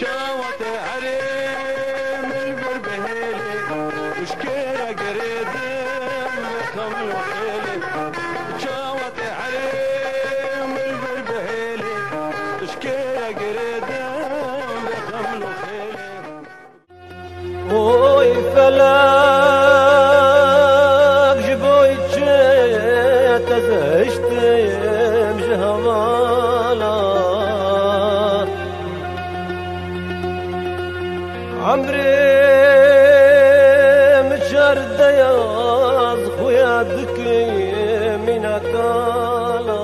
شاوت عريم البربهيلي وشكيرة قريدم وخمل وخيلي شاوت عريم البربهيلي وشكيرة قريدم وخمل وخيلي اوي فلاك جبوي جيت تزشتم جهوالا عمري مشار الدياز خويا دكي من عكالا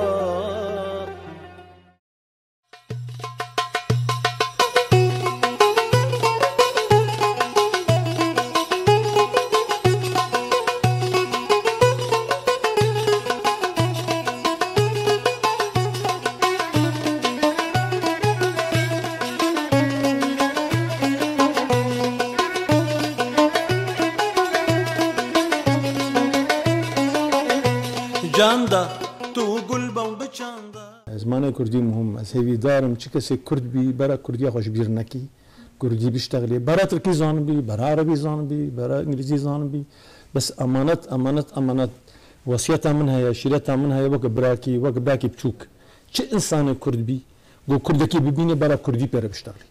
جاندا تو گل بام بچاندا زمانه کردی مهم از هیوی دارم چه کسی کرد بی برای کردی خوش بیر نکی کردی بیشتغلی برای ترکی زان بی برای عربی زان بی برای انگلیسی زان بی بس امانت امانت امانت وصیت من هیا شریعت من هیا وقت براکی وقت باکی بچوک چه انسان کرد بی گو کردکی ببینه برای کردی پر بشتغلی